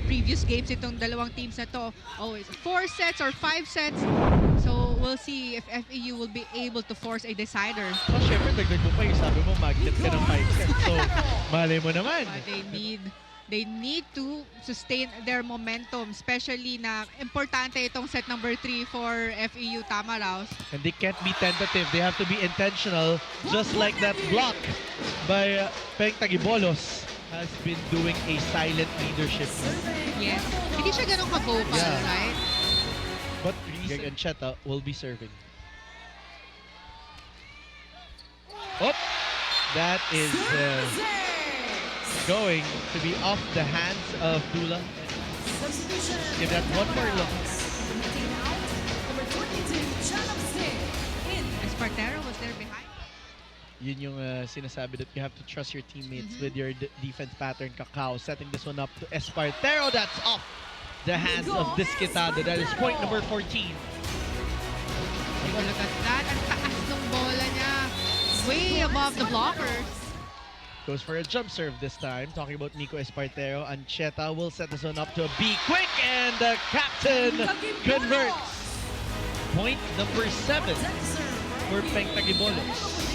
previous games itong dalawang teams na to. Always 4 sets or 5 sets. So we'll see if FEU will be able to force a decider. Oh, syempre, dagdag mo pa yung sabi mo, magnet ka ng 5 sets. So, malay mo naman. They need to sustain their momentum, especially na importante itong set number 3 for FEU Tamaraws. And they can't be tentative. They have to be intentional, just like that block by Peng Tagibolos has been doing a silent leadership. Yes. Hindi siya ganun ka-vocal, Yeah. right? But Greg and Cheta will be serving. Oh, that is going to be off the hands of Dula. Give that one more look. Espartero was there behind. Yun yung sinasabi that you have to trust your teammates with your defense pattern. Kakao setting this one up to Espartero. That's off the hands of Disquitado. That is point number 14. Take a look at that. Ang taas ng bola niya. Way above the blockers. Goes for a jump serve this time. Talking about Nico Espartero. Ancheta will set this one up to a B quick, and the captain converts. Point number 7 for Peng Tagibolos.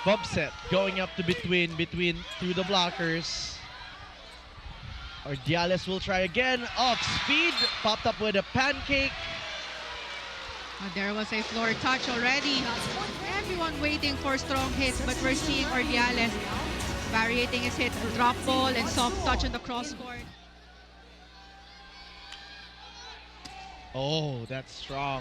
Bump set going up to between through the blockers. Ordiales will try again. Off speed. Popped up with a pancake. There was a floor touch already. Everyone waiting for strong hits, but we're seeing Ordiales variating his hits. Drop ball and soft touch on the cross court. Oh, that's strong.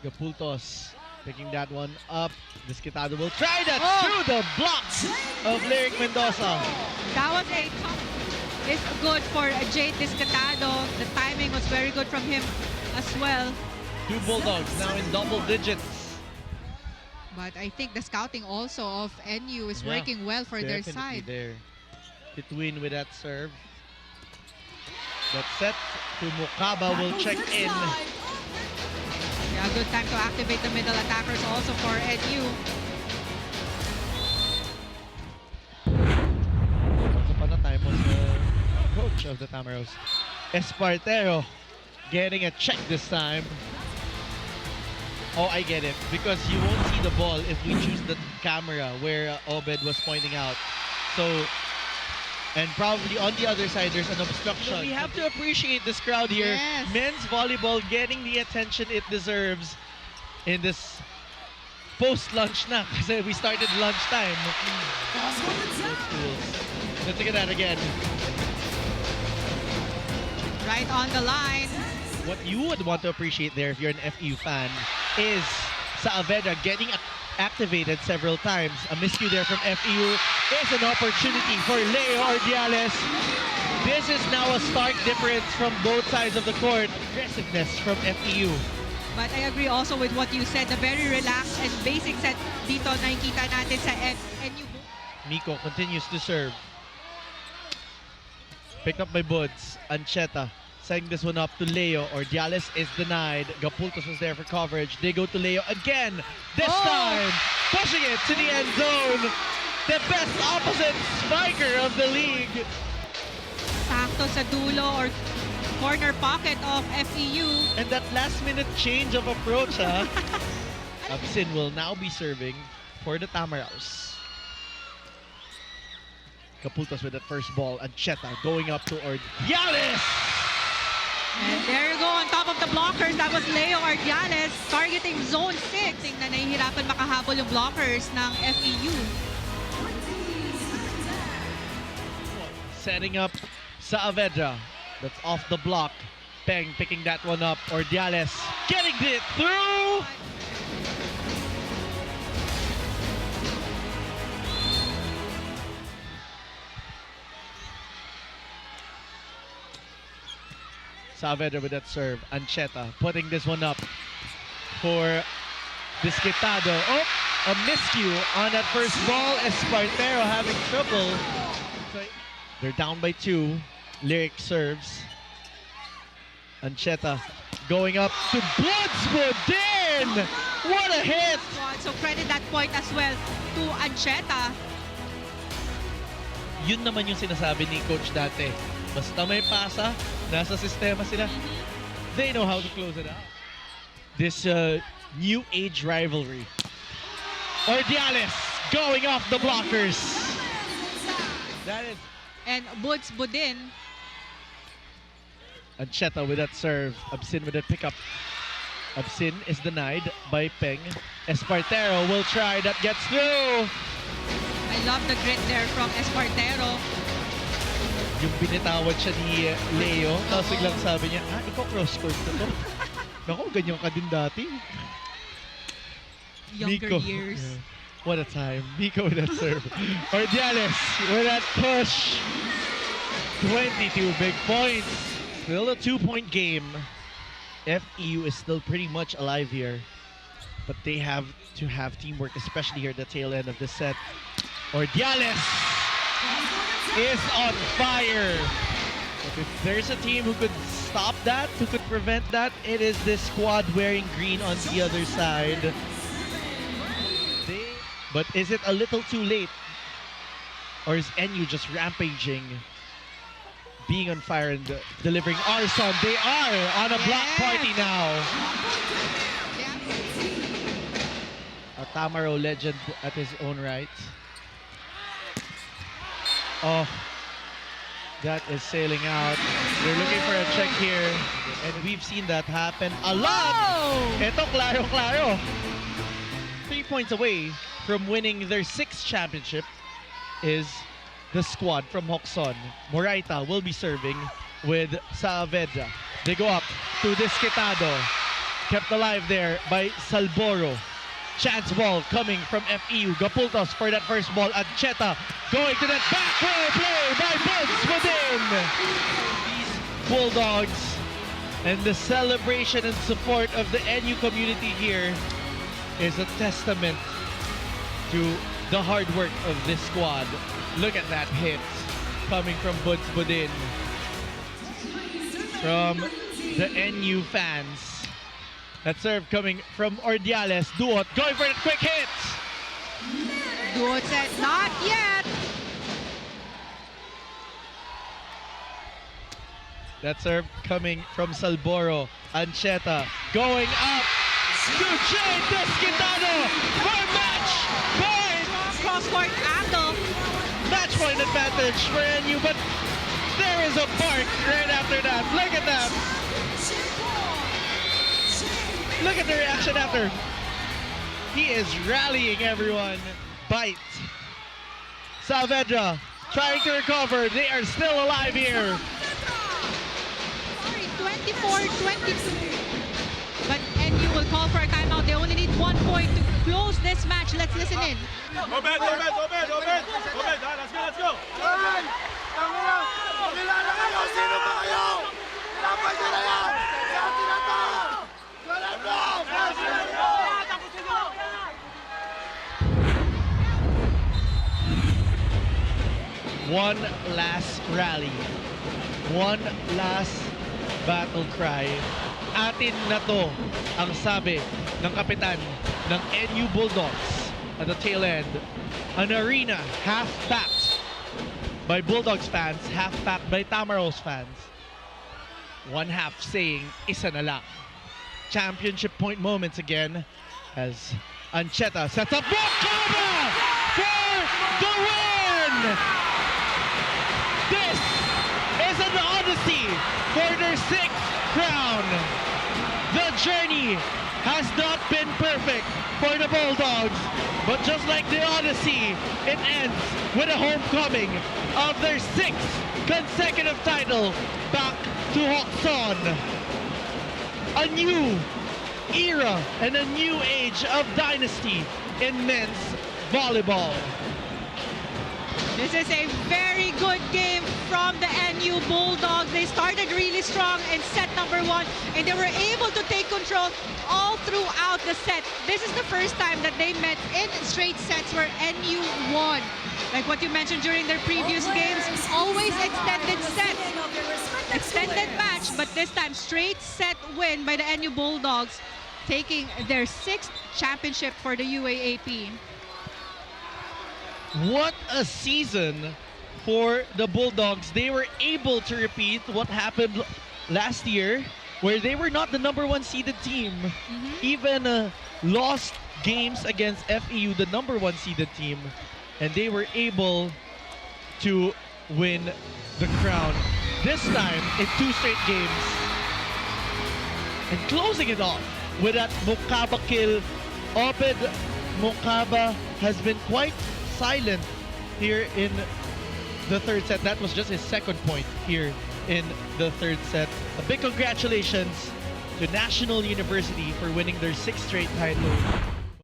Gapultos picking that one up. Disquitado will try that through the blocks of Lyric Mendoza. That was a tough. It's good for Jade Disquitado. The timing was very good from him as well. 2 Bulldogs now in double digits. But I think the scouting also of NU is working well for their Definitely side. there. Between with that serve. That set to Mukaba will check in. Yeah, good time to activate the middle attackers also for NU. Once upon a time was the coach of the Tamaraws. Espartero getting a check this time. Oh, I get it. Because you won't see the ball if we choose the camera where Obed was pointing out. So, and probably on the other side, there's an obstruction. So we have to appreciate this crowd here. Yes. Men's volleyball getting the attention it deserves in this post-lunch na. Kasi we started lunchtime. Let's look at that again. Right on the line. What you would want to appreciate there if you're an FEU fan is Saavedra getting activated several times. A miscue there from FEU is an opportunity for Leo Ordiales. This is now a stark difference from both sides of the court. Aggressiveness from FEU. But I agree also with what you said. The very relaxed and basic set dito nakikita natin sa NU. Nico continues to serve. Picked up by Buds. Ancheta setting this one up to Leo. Ordiales is denied. Gapultos was there for coverage. They go to Leo again. This time, pushing it to the end zone. The best opposite spiker of the league. Sakto sa dulo or corner pocket of FEU. And that last-minute change of approach, Absin will now be serving for the Tamaraws. Gapultos with that first ball. Ancheta going up to Ordiales. And there you go on top of the blockers. That was Leo Ordiales targeting zone 6. Na nahihirapan makahabol yung blockers ng FEU. Setting up Saavedra. That's off the block. Peng picking that one up. Ordiales getting it through. Saavedra with that serve. Ancheta putting this one up for Disquitado. Oh, a miscue on that first ball. Espartero having trouble. They're down by 2. Lyric serves. Ancheta going up to Bloodswood. What a hit! So credit that point as well to Ancheta. Yun naman yung sinasabi ni Coach dati. Basta may pasa, nasa sistema sila. They know how to close it out. This new age rivalry. Ordiales going off the blockers. That is... And Buds Budin. Ancheta with that serve. Absin with that pickup. Absin is denied by Peng. Espartero will try. That gets through. I love the grit there from Espartero. Yung binitawad siya ni Leo. Tapos biglang sabi niya, ikaw cross-court na to. Naku, ganyan ka din dati. Younger Nico. years. Yeah. What a time. Nico with that serve. Ordiales with that push. 22 big points. Still a 2-point game. FEU is still pretty much alive here. But they have to have teamwork, especially here at the tail end of the set. Ordiales is on fire. But if there's a team who could stop that, who could prevent that, it is this squad wearing green on the other side. But is it a little too late? Or is NU just rampaging, being on fire and delivering arson? They are on a block party now. A Tamaraw legend at his own right. Oh, that is sailing out. They're looking for a check here. And we've seen that happen a lot. Ito, klaro-klaro. 3 points away from winning their 6th championship is the squad from Hoxon. Moraita will be serving with Saavedra. They go up to Desquitado. Kept alive there by Salboro. Chance ball coming from FEU. Gapultos for that first ball. Ancheta going to that back row play by Buds within. These Bulldogs and the celebration and support of the NU community here is a testament to the hard work of this squad. Look at that hit coming from Buds Budin. From the NU fans. That serve coming from Ordiales. Duot going for that quick hit. Duot said, not yet. That serve coming from Salboro. Ancheta going up to Jay Desquitado for match point. Cross-court angle. Match point advantage for NU, but there is a bark right after that. Look at that. Look at the reaction after. He is rallying everyone. Bite. Saavedra trying to recover. They are still alive here. Sorry, 24-22. But NU will call for a timeout. They only need 1 point to close this match. Let's listen in. Obed. Let's go. One last rally. One last battle cry. Atin na to ang sabi ng kapitan ng NU Bulldogs at the tail end. An arena half-packed by Bulldogs fans, half-packed by Tamaraws fans. One half saying, isa na lang. Championship point moments again as Ancheta sets up Bokaba for the win! This is an odyssey for their 6th crown. The journey has not been perfect for the Bulldogs, but just like the odyssey, it ends with a homecoming of their 6th consecutive title back to Hoxon. A new era and a new age of dynasty in men's volleyball. This is a very good game from the NU Bulldogs. They started really strong in set number 1, and they were able to take control all throughout the set. This is the first time that they met in straight sets where NU won. Like what you mentioned during their previous games, always extended sets, extended match, but this time straight set win by the NU Bulldogs. taking their 6th championship for the UAAP. What a season for the Bulldogs. They were able to repeat what happened last year, where they were not the #1 seeded team. Even lost games against FEU, the #1 seeded team, and they were able to win the crown. This time in 2 straight games. And closing it off with that Mokaba kill. Obed Mokaba has been quite silent here in the 3rd set. That was just his 2nd point here in the 3rd set. A big congratulations to National University for winning their 6th straight title.